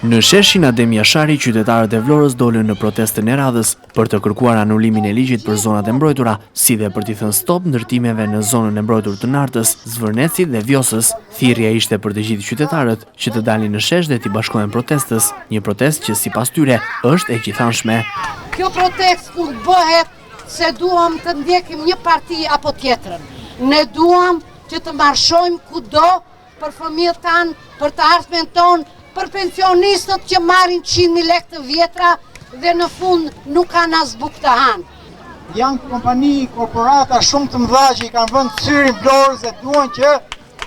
Në sheshin Adem Jashari, qytetarët e Vlorës dolën në protestën e radhës për të kërkuar anulimin e ligjit për zonat e mbrojtura, si dhe për t'i thënë stop ndërtimeve në zonën e mbrojtur të Nartës, Zvërnecit dhe Vjosës. Thirrja ishte për të gjithë qytetarët që të dalin në shesh dhe t'i bashkohen protestës, një protestë që sipas tyre është e gjithanshme. Kjo protestë nuk bëhet se duam të ndjekim një parti apo tjetrën. Ne duam që të marshojmë kudo për fëmijët tanë, për të ardhmen tonë, për pensionistët që marrin 100.000 lekë të vjetra dhe në fund nuk kanë as bukë të hanë. Janë kompani, korporata shumë të mëdha që i kanë vënë syrin Vlorës dhe duan që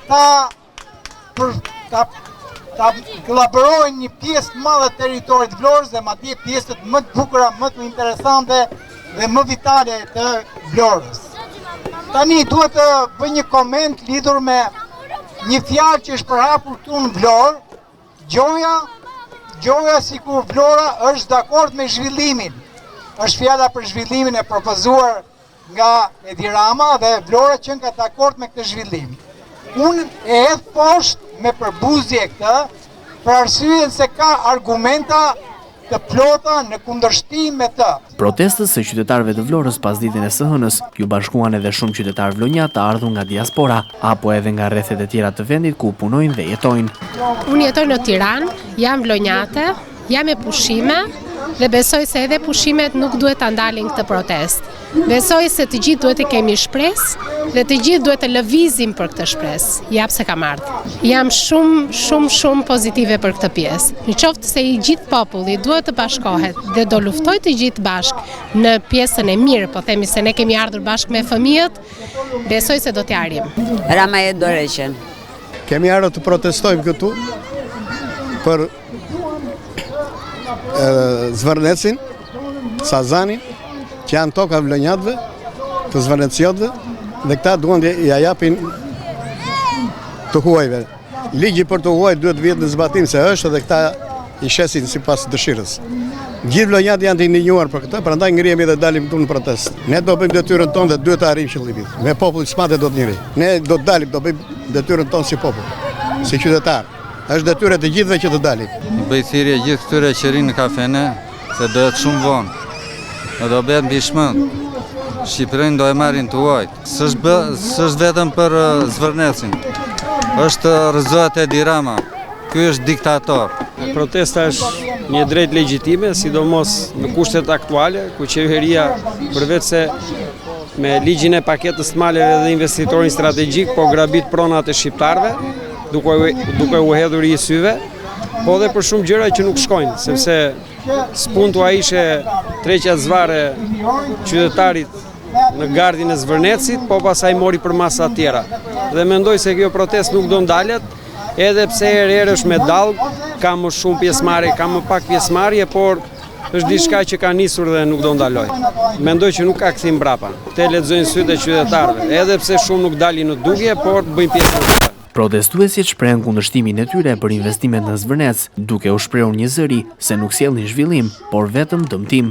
ta kollaborojnë një pjesë të madhe të territorit Vlorës dhe madje pjesët më të bukura, më të interesante dhe më vitale të Vlorës. Tani duhet të bëj një koment lidhur me një fjalë që është përhapur këtu në Vlorë. Gjoja si kur Vlora është dakord me zhvillimin. Është fjala për zhvillimin e propozuar nga Edi Rama dhe Vlora që nga dakord me këtë zhvillim. Unë e hedh poshtë me përbuzje këtë, për arsyen se ka argumenta të plota në kundërshtim me të. Protestës së qytetarëve të Vlorës pas ditën e së hënës ju bashkuan edhe shumë qytetarë vlonjat të ardhur nga diaspora apo edhe nga rrethet e tjera të vendit ku punojnë dhe jetojnë. Unë jetoj në Tiranë, jam vlonjate, jam me pushime dhe besoj se edhe pushimet nuk duhet ta ndalin këtë protestë. Besoj se të gjithë duhet të kemi shpresë dhe të gjithë duhet të lëvizim për këtë shpresë. Jap se kam ardhur. Jam shumë pozitive për këtë pjesë. Në qoftë se i gjithë populli duhet të bashkohet dhe do luftoj të gjithë bashkë në pjesën e mirë, po themi se ne kemi ardhur bashkë me fëmijët, besoj se do t'i arrijmë. Rama e Dorëshën. Kemi ardhur të protestojmë këtu për Zvërnecin, Sazanin, që janë toka vlonjatëve, të zvërneciotëve, dhe këta duan të ja japin të huajve. Ligji për të huaj duhet vjetë në zbatim se është dhe këta i shesin sipas dëshirës. Gjithë vlonjatë janë të indignuar për këtë, prandaj ngrihemi dhe dalim këtu në protestë. Ne do bëjmë detyrën tonë dhe duhet të arrijmë qëllimin. Me popullit s'mate do të njëri. Ne do të dalim, do bëjmë detyrën tonë si popull, si qytetar. Është detyrë të gjithëve që të dalim. Bëj thirrje gjithë këtyre që rinë në kafene, se do jetë shumë vonë. Do bëhet mbi shmend. Shqipërinë do e marrin të huajt. S'është vetëm për Zvërnecin. Është rrëzohet Edi Rama. Ky është diktator. Protesta është një drejtë legjitime, sidomos në kushtet aktuale, ku qeveria përveç se me ligjin e paketës të maleve dhe investitorin strategjik po grabit pronat e shqiptarëve, duke u hedhur i syve, po dhe për shumë gjëra që nuk shkojnë, sepse spuntua ishe treqja zvare qytetarit në gardin e Zvërnecit, po pasaj mori për masa tjera. Dhe mendoj se kjo protest nuk do ndalet, edhe pse herë është me dallë, ka më shumë pjesëmarrje, ka më pak pjesëmarrje, por është diçka që ka nisur dhe nuk do ndaloj. Mendoj që nuk ka kthim mbrapa. Te lexojnë sytë e qytetarëve, edhe pse shumë nuk dalin në dugje, por bëjnë pjesë. Protestuesit shprehen kundërshtimin e tyre për investimet në Zvërnec, duke u shprehur një zëri se nuk sjellin zhvillim, por vetëm dëmtim.